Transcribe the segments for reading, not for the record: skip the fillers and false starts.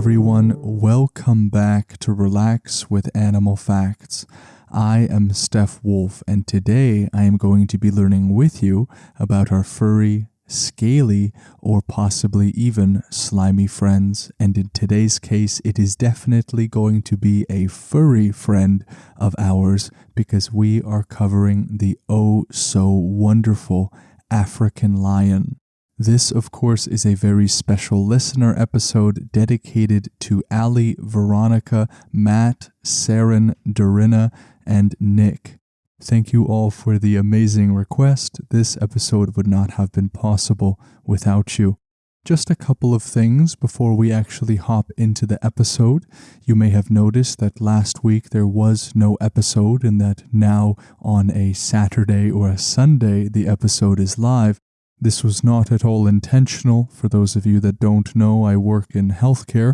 everyone, welcome back to Relax with Animal Facts. I am Stef Wolfe, and today I am going to be learning with you about our furry, scaly, or possibly even slimy friends. And in today's case, it is definitely going to be a furry friend of ours because we are covering the oh so wonderful African lion. This, of course, is a very special listener episode dedicated to Ali, Veronica, Matt, Saren, Dorina, and Nick. Thank you all for the amazing request. This episode would not have been possible without you. Just a couple of things before we actually hop into the episode. You may have noticed that last week there was no episode and that now on a Saturday or a Sunday the episode is live. This was not at all intentional. For those of you that don't know, I work in healthcare,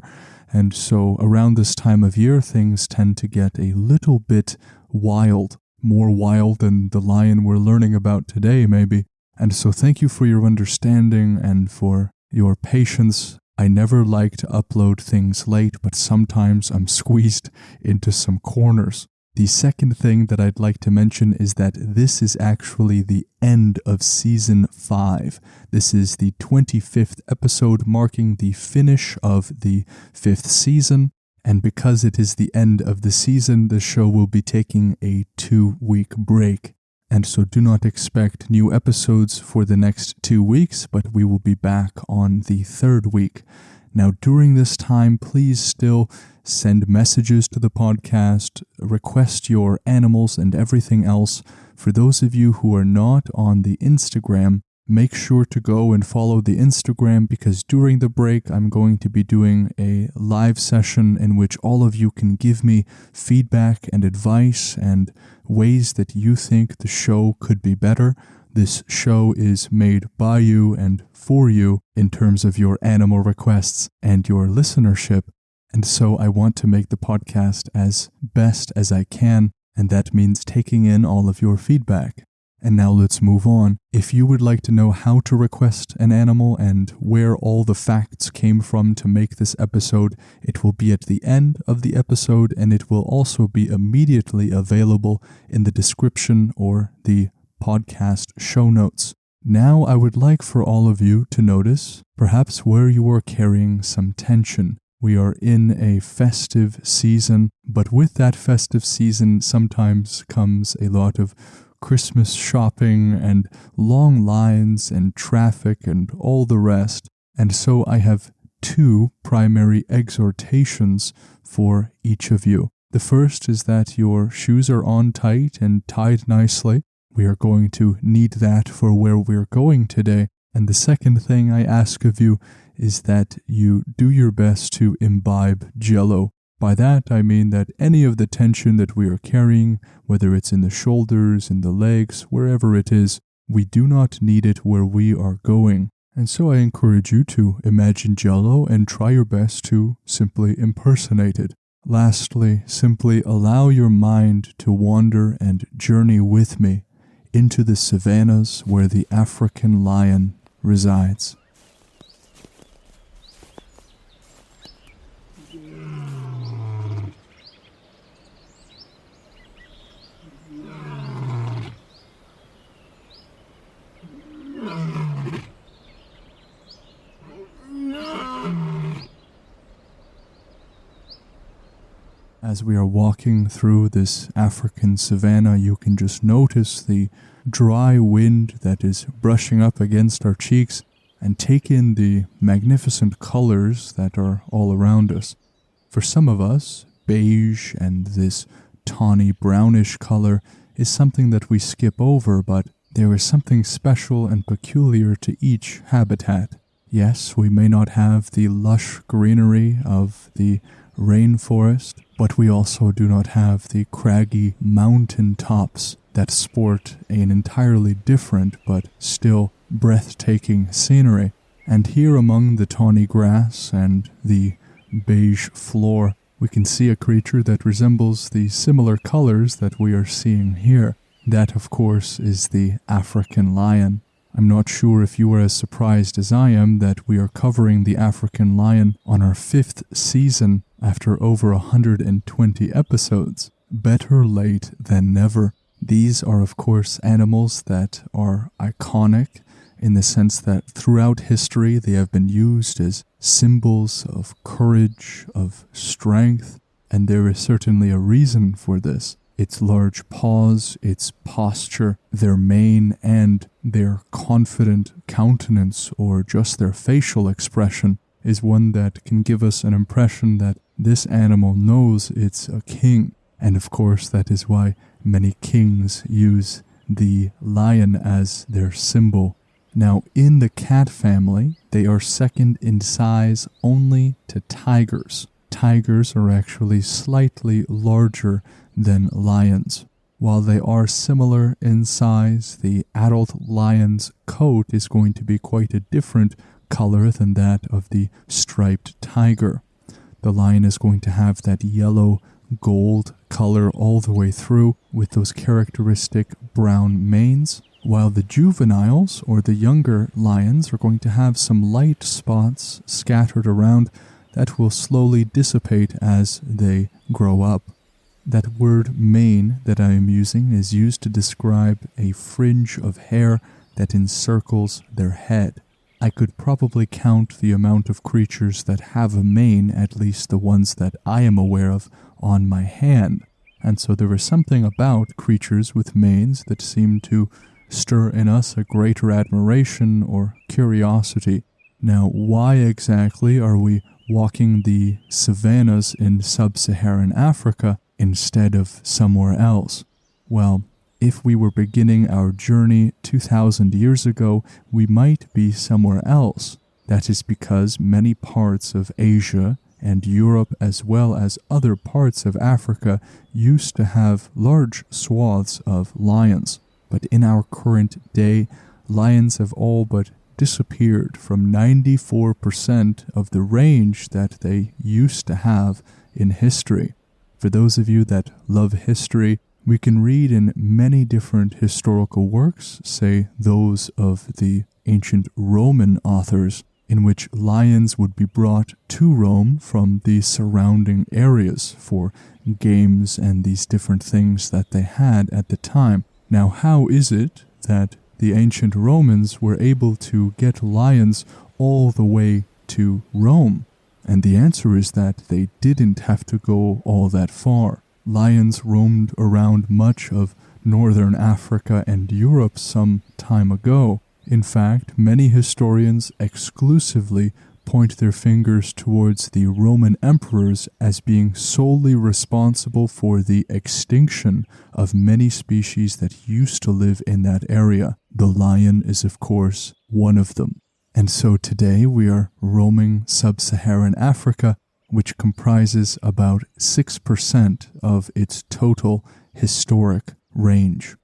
and so around this time of year, things tend to get a little bit wild, more wild than the lion we're learning about today, maybe. And so thank you for your understanding and for your patience. I never like to upload things late, but sometimes I'm squeezed into some corners. The second thing that I'd like to mention is that this is actually the end of Season 5. This is the 25th episode, marking the finish of the 5th season. And because it is the end of the season, the show will be taking a 2-week break. And so do not expect new episodes for the next 2 weeks, but we will be back on the 3rd week. Now, during this time, please still send messages to the podcast, request your animals and everything else. For those of you who are not on the Instagram, make sure to go and follow the Instagram because during the break, I'm going to be doing a live session in which all of you can give me feedback and advice and ways that you think the show could be better. This show is made by you and for you in terms of your animal requests and your listenership. And so I want to make the podcast as best as I can, and that means taking in all of your feedback. And now let's move on. If you would like to know how to request an animal and where all the facts came from to make this episode, it will be at the end of the episode, and it will also be immediately available in the description or the podcast show notes. Now I would like for all of you to notice perhaps where you are carrying some tension. We are in a festive season, but with that festive season sometimes comes a lot of Christmas shopping and long lines and traffic and all the rest. And so I have 2 primary exhortations for each of you. The first is that your shoes are on tight and tied nicely. We are going to need that for where we're going today. And the second thing I ask of you is that you do your best to imbibe Jell-O. By that, I mean that any of the tension that we are carrying, whether it's in the shoulders, in the legs, wherever it is, we do not need it where we are going. And so I encourage you to imagine Jell-O and try your best to simply impersonate it. Lastly, simply allow your mind to wander and journey with me into the savannas where the African lion resides. As we are walking through this African savanna, you can just notice the dry wind that is brushing up against our cheeks and take in the magnificent colors that are all around us. For some of us, beige and this tawny brownish color is something that we skip over, but there is something special and peculiar to each habitat. Yes, we may not have the lush greenery of the rainforest, but we also do not have the craggy mountain tops that sport an entirely different but still breathtaking scenery. And here among the tawny grass and the beige floor, we can see a creature that resembles the similar colors that we are seeing here. That, of course, is the African lion. I'm not sure if you are as surprised as I am that we are covering the African lion on our 5th season after over 120 episodes. Better late than never. These are, of course, animals that are iconic in the sense that throughout history they have been used as symbols of courage, of strength, and there is certainly a reason for this. Its large paws, its posture, their mane, and their confident countenance, or just their facial expression, is one that can give us an impression that this animal knows it's a king. And of course, that is why many kings use the lion as their symbol. Now, in the cat family, they are second in size only to tigers. Tigers are actually slightly larger than lions. While they are similar in size, the adult lion's coat is going to be quite a different color than that of the striped tiger. The lion is going to have that yellow gold color all the way through with those characteristic brown manes, while the juveniles or the younger lions are going to have some light spots scattered around that will slowly dissipate as they grow up. That word mane that I am using is used to describe a fringe of hair that encircles their head. I could probably count the amount of creatures that have a mane, at least the ones that I am aware of, on my hand. And so there is something about creatures with manes that seem to stir in us a greater admiration or curiosity. Now, why exactly are we walking the savannas in sub-Saharan Africa instead of somewhere else? Well, if we were beginning our journey 2,000 years ago, we might be somewhere else. That is because many parts of Asia and Europe, as well as other parts of Africa, used to have large swaths of lions. But in our current day, lions have all but disappeared from 94% of the range that they used to have in history. For those of you that love history, we can read in many different historical works, say those of the ancient Roman authors, in which lions would be brought to Rome from the surrounding areas for games and these different things that they had at the time. Now, how is it that the ancient Romans were able to get lions all the way to Rome? And the answer is that they didn't have to go all that far. Lions roamed around much of northern Africa and Europe some time ago. In fact, many historians exclusively point their fingers towards the Roman emperors as being solely responsible for the extinction of many species that used to live in that area. The lion is, of course, one of them. And so today we are roaming sub-Saharan Africa, which comprises about 6% of its total historic range.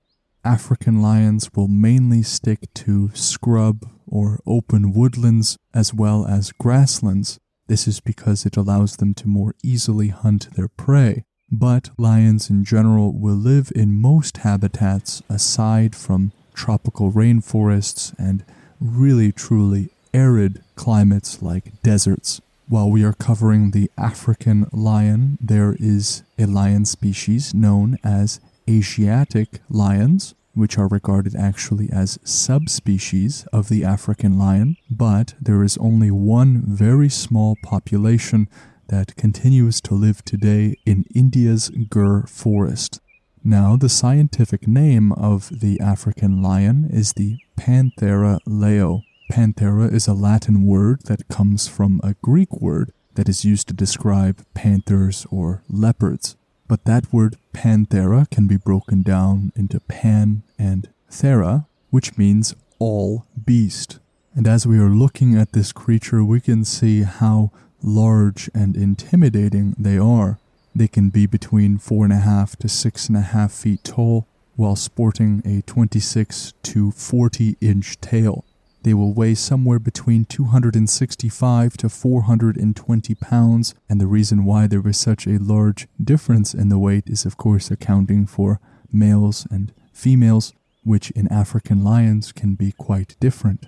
African lions will mainly stick to scrub or open woodlands as well as grasslands. This is because it allows them to more easily hunt their prey. But lions in general will live in most habitats aside from tropical rainforests and really truly arid climates like deserts. While we are covering the African lion, there is a lion species known as Asiatic lions, which are regarded actually as subspecies of the African lion, but there is only one very small population that continues to live today in India's Gir forest. Now, the scientific name of the African lion is the Panthera leo. Panthera is a Latin word that comes from a Greek word that is used to describe panthers or leopards. But that word panthera can be broken down into pan and thera, which means all beast. And as we are looking at this creature, we can see how large and intimidating they are. They can be between 4.5 to 6.5 feet tall, while sporting a 26 to 40 inch tail. They will weigh somewhere between 265 to 420 pounds, and the reason why there is such a large difference in the weight is of course accounting for males and females. which in African lions can be quite different.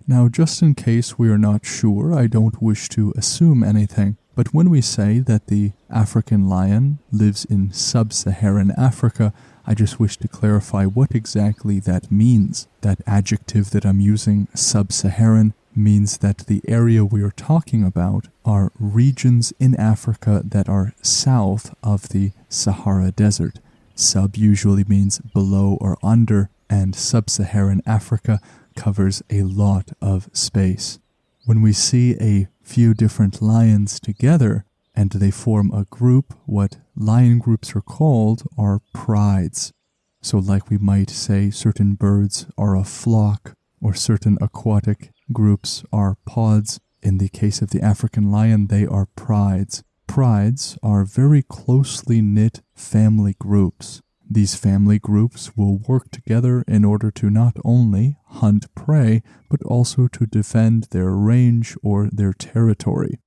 Now, just in case we are not sure, I don't wish to assume anything, but when we say that the African lion lives in sub-Saharan Africa, I just wish to clarify what exactly that means. That adjective that I'm using, sub-Saharan, means that the area we are talking about are regions in Africa that are south of the Sahara Desert. Sub usually means below or under, and sub-Saharan Africa covers a lot of space. When we see a few different lions together and they form a group, what lion groups are called are prides. So like we might say certain birds are a flock, or certain aquatic groups are pods. In the case of the African lion, they are prides. Prides are very closely knit family groups. These family groups will work together in order to not only hunt prey, but also to defend their range or their territory.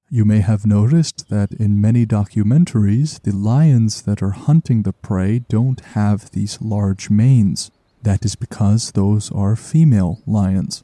You may have noticed that in many documentaries, the lions that are hunting the prey don't have these large manes. That is because those are female lions.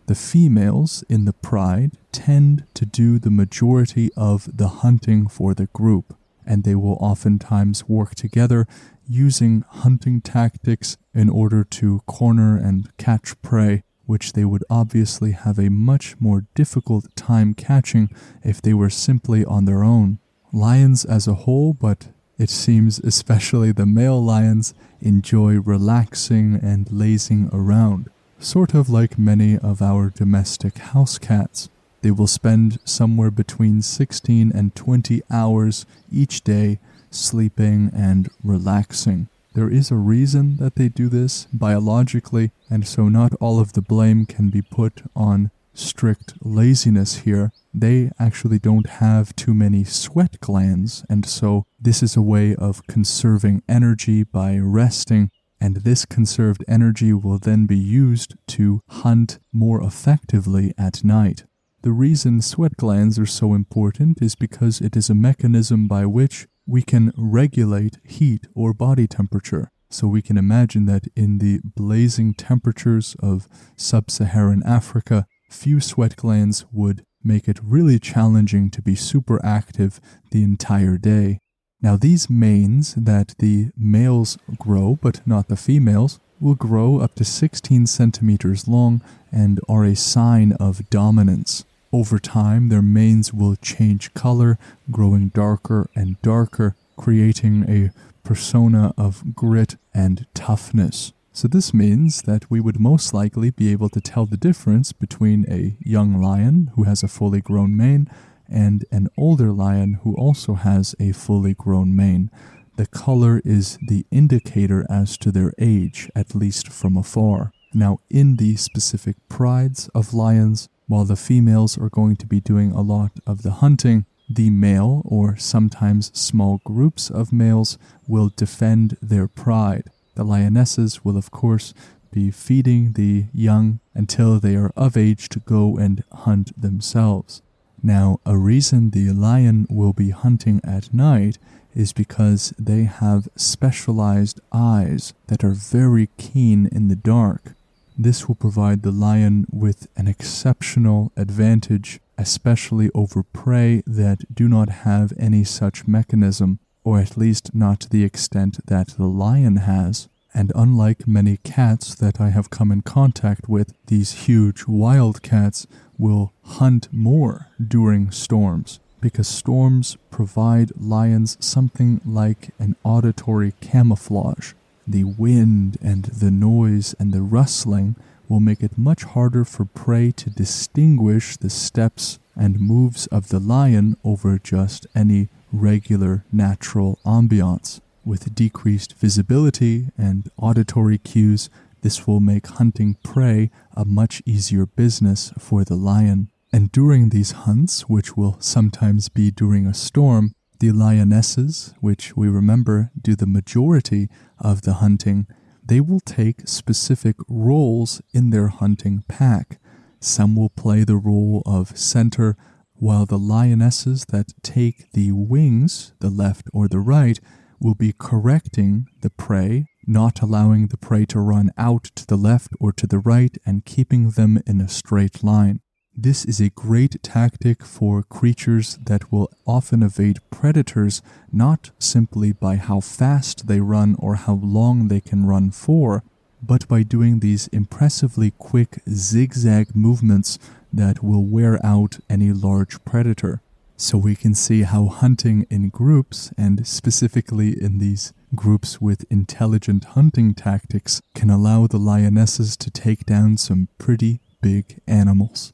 The females in the pride tend to do the majority of the hunting for the group, and they will oftentimes work together using hunting tactics in order to corner and catch prey, which they would obviously have a much more difficult time catching if they were simply on their own. Lions as a whole, but it seems especially the male lions, enjoy relaxing and lazing around, sort of like many of our domestic house cats. They will spend somewhere between 16 and 20 hours each day sleeping and relaxing. There is a reason that they do this biologically, and so not all of the blame can be put on strict laziness here. They actually don't have too many sweat glands, and so this is a way of conserving energy by resting, and this conserved energy will then be used to hunt more effectively at night. The reason sweat glands are so important is because it is a mechanism by which we can regulate heat or body temperature. So we can imagine that in the blazing temperatures of sub-Saharan Africa, few sweat glands would make it really challenging to be super active the entire day. Now these manes that the males grow, but not the females, will grow up to 16 centimeters long and are a sign of dominance. Over time, their manes will change color, growing darker and darker, creating a persona of grit and toughness. So this means that we would most likely be able to tell the difference between a young lion who has a fully grown mane and an older lion who also has a fully grown mane. The color is the indicator as to their age, at least from afar. Now, in the specific prides of lions, while the females are going to be doing a lot of the hunting, the male, or sometimes small groups of males, will defend their pride. The lionesses will, of course, be feeding the young until they are of age to go and hunt themselves. Now, a reason the lion will be hunting at night is because they have specialized eyes that are very keen in the dark. This will provide the lion with an exceptional advantage, especially over prey that do not have any such mechanism, or at least not to the extent that the lion has. And unlike many cats that I have come in contact with, these huge wild cats will hunt more during storms, because storms provide lions something like an auditory camouflage. The wind and the noise and the rustling will make it much harder for prey to distinguish the steps and moves of the lion over just any regular natural ambiance. With decreased visibility and auditory cues, this will make hunting prey a much easier business for the lion. And during these hunts, which will sometimes be during a storm, the lionesses, which we remember do the majority of the hunting, they will take specific roles in their hunting pack. Some will play the role of center, while the lionesses that take the wings, the left or the right, will be correcting the prey not allowing the prey to run out to the left or to the right and keeping them in a straight line. This is a great tactic for creatures that will often evade predators not simply by how fast they run or how long they can run for, but by doing these impressively quick zigzag movements that will wear out any large predator. So we can see how hunting in groups, and specifically in these groups with intelligent hunting tactics, can allow the lionesses to take down some pretty big animals.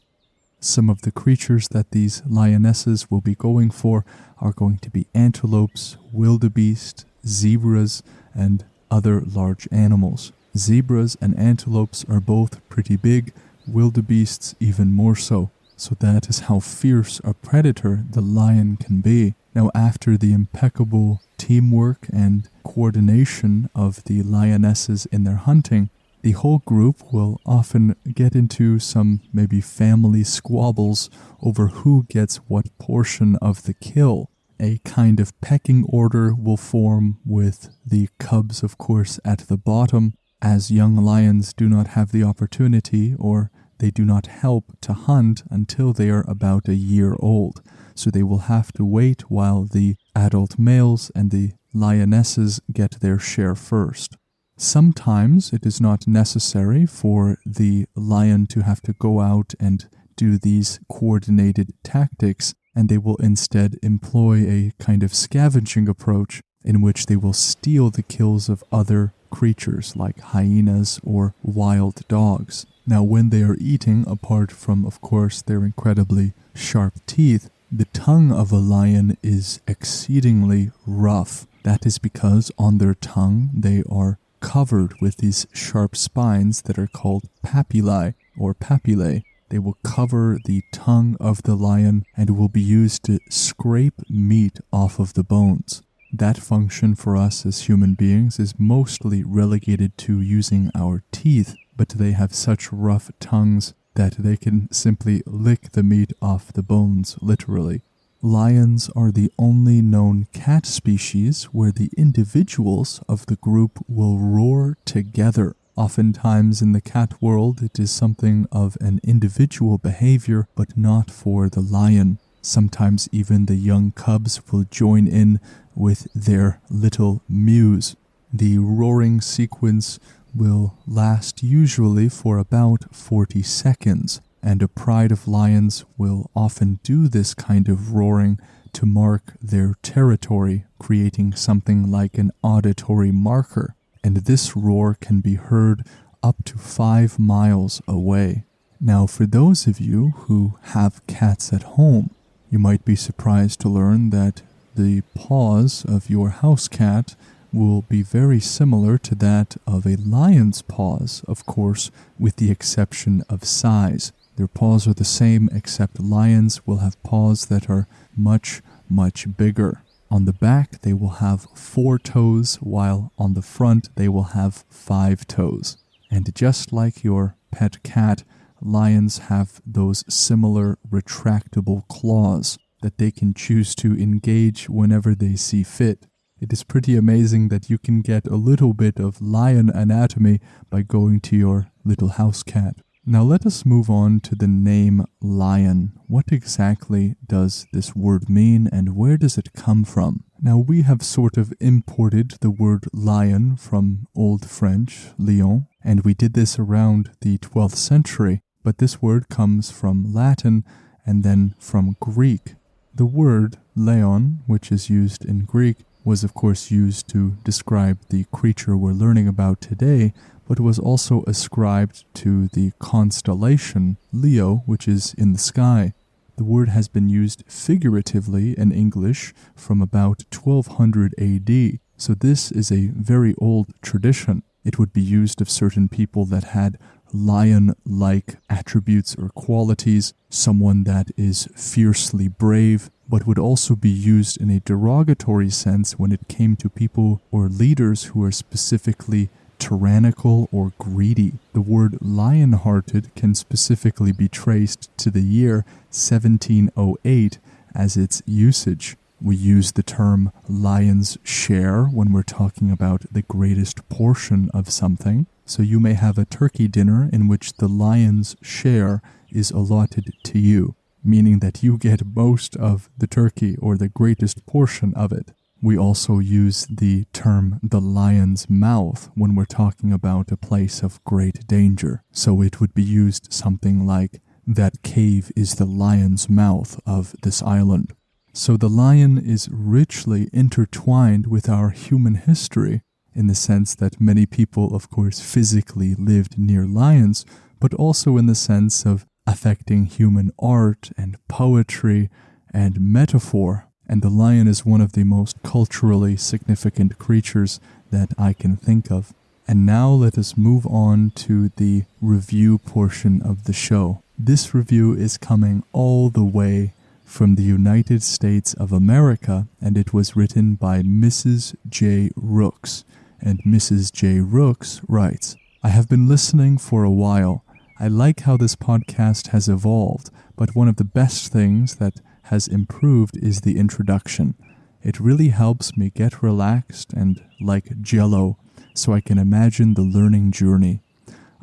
Some of the creatures that these lionesses will be going for are going to be antelopes, wildebeest, zebras, and other large animals. Zebras and antelopes are both pretty big, wildebeests even more so. So that is how fierce a predator the lion can be. Now, after the impeccable teamwork and coordination of the lionesses in their hunting, the whole group will often get into some maybe family squabbles over who gets what portion of the kill. A kind of pecking order will form with the cubs, of course, at the bottom, as young lions do not have the opportunity or they do not help to hunt until they are about a year old. So they will have to wait while the adult males and the lionesses get their share first. Sometimes it is not necessary for the lion to have to go out and do these coordinated tactics, and they will instead employ a kind of scavenging approach in which they will steal the kills of other creatures like hyenas or wild dogs. Now, when they are eating, apart from, of course, their incredibly sharp teeth, the tongue of a lion is exceedingly rough. That is because on their tongue they are covered with these sharp spines that are called papillae or papillae. They will cover the tongue of the lion and will be used to scrape meat off of the bones. That function for us as human beings is mostly relegated to using our teeth, but they have such rough tongues that they can simply lick the meat off the bones, literally. Lions are the only known cat species where the individuals of the group will roar together. Oftentimes in the cat world, it is something of an individual behavior, but not for the lion. Sometimes even the young cubs will join in with their little mews. The roaring sequence will last usually for about 40 seconds, and a pride of lions will often do this kind of roaring to mark their territory, creating something like an auditory marker, and this roar can be heard up to 5 miles away. Now, for those of you who have cats at home, you might be surprised to learn that the paws of your house cat will be very similar to that of a lion's paws, of course, with the exception of size. Their paws are the same, except lions will have paws that are much, much bigger. On the back, they will have 4 toes, while on the front, they will have 5 toes. And just like your pet cat, lions have those similar retractable claws that they can choose to engage whenever they see fit. It is pretty amazing that you can get a little bit of lion anatomy by going to your little house cat. Now let us move on to the name lion. What exactly does this word mean and where does it come from? Now we have sort of imported the word lion from Old French, lion, and we did this around the 12th century, but this word comes from Latin and then from Greek. The word leon, which is used in Greek, was of course used to describe the creature we're learning about today, but was also ascribed to the constellation Leo, which is in the sky. The word has been used figuratively in English from about 1200 AD, so this is a very old tradition. It would be used of certain people that had lion-like attributes or qualities, someone that is fiercely brave, but would also be used in a derogatory sense when it came to people or leaders who are specifically tyrannical or greedy. The word lion-hearted can specifically be traced to the year 1708 as its usage. We use the term lion's share when we're talking about the greatest portion of something. So you may have a turkey dinner in which the lion's share is allotted to you, meaning that you get most of the turkey or the greatest portion of it. We also use the term the lion's mouth when we're talking about a place of great danger. So it would be used something like, that cave is the lion's mouth of this island. So the lion is richly intertwined with our human history, in the sense that many people, of course, physically lived near lions, but also in the sense of affecting human art and poetry and metaphor. And the lion is one of the most culturally significant creatures that I can think of. And now let us move on to the review portion of the show. This review is coming all the way from the United States of America, and it was written by Mrs. J. Rooks. And Mrs. J. Rooks writes, I have been listening for a while. I like how this podcast has evolved, but one of the best things that has improved is the introduction. It really helps me get relaxed and like Jell-O, so I can imagine the learning journey.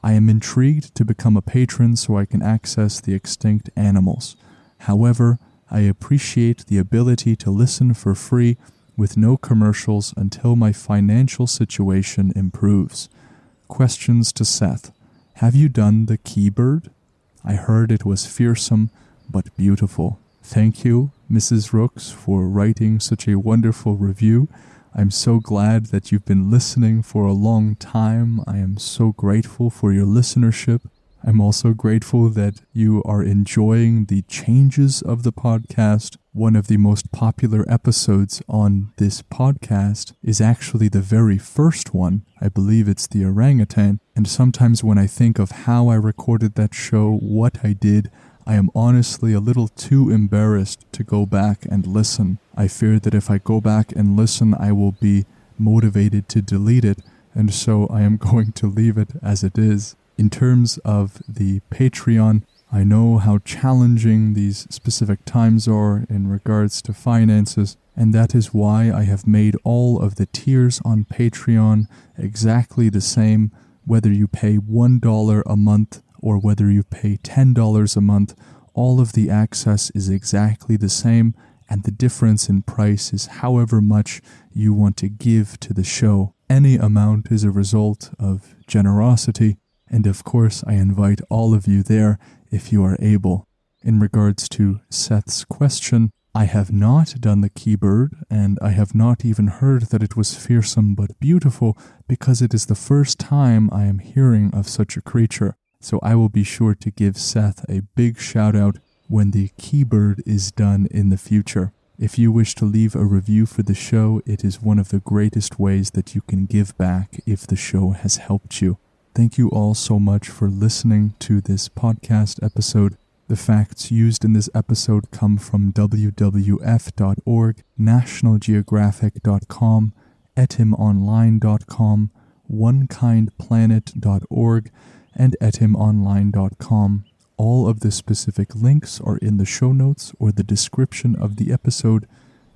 I am intrigued to become a patron so I can access the extinct animals. However, I appreciate the ability to listen for free with no commercials until my financial situation improves. Questions to Seth. Have you done the Keybird? I heard it was fearsome but beautiful. Thank you, Mrs. Rooks, for writing such a wonderful review. I'm so glad that you've been listening for a long time. I am so grateful for your listenership. I'm also grateful that you are enjoying the changes of the podcast. One of the most popular episodes on this podcast is actually the very first one. I believe it's the orangutan. And sometimes when I think of how I recorded that show, what I did, I am honestly a little too embarrassed to go back and listen. I fear that if I go back and listen, I will be motivated to delete it, and so I am going to leave it as it is. In terms of the Patreon, I know how challenging these specific times are in regards to finances, and that is why I have made all of the tiers on Patreon exactly the same, whether you pay $1 a month or whether you pay $10 a month. All of the access is exactly the same, and the difference in price is however much you want to give to the show. Any amount is a result of generosity, and of course I invite all of you there if you are able. In regards to Seth's question, I have not done the Keybird, and I have not even heard that it was fearsome but beautiful, because it is the first time I am hearing of such a creature. So I will be sure to give Seth a big shout out when the Keybird is done in the future. If you wish to leave a review for the show, it is one of the greatest ways that you can give back if the show has helped you. Thank you all so much for listening to this podcast episode. The facts used in this episode come from WWF.org, NationalGeographic.com, etimonline.com, onekindplanet.org, and etimonline.com. All of the specific links are in the show notes or the description of the episode,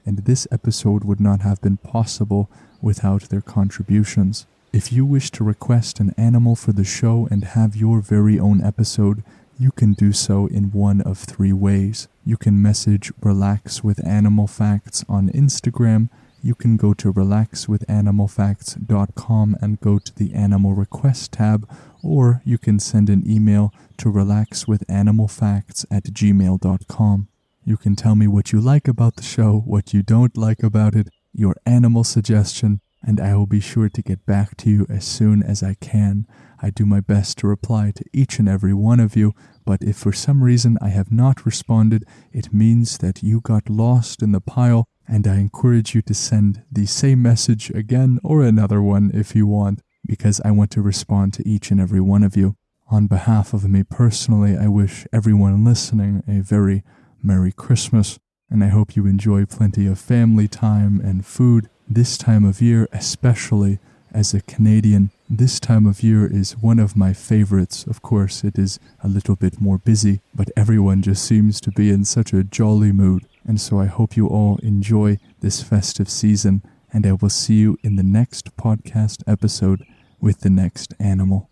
and this episode would not have been possible without their contributions. If you wish to request an animal for the show and have your very own episode, you can do so in one of three ways. You can message Relax with Animal Facts on Instagram. You can go to relaxwithanimalfacts.com and go to the Animal Request tab, or you can send an email to relaxwithanimalfacts@gmail.com. You can tell me what you like about the show, what you don't like about it, your animal suggestion, and I will be sure to get back to you as soon as I can. I do my best to reply to each and every one of you, but if for some reason I have not responded, it means that you got lost in the pile, and I encourage you to send the same message again or another one if you want, because I want to respond to each and every one of you. On behalf of me personally, I wish everyone listening a very Merry Christmas, and I hope you enjoy plenty of family time and food. This time of year, especially as a Canadian, this time of year is one of my favorites. Of course, it is a little bit more busy, but everyone just seems to be in such a jolly mood. And so I hope you all enjoy this festive season, and I will see you in the next podcast episode with the next animal.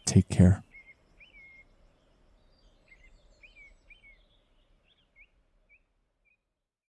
Take care.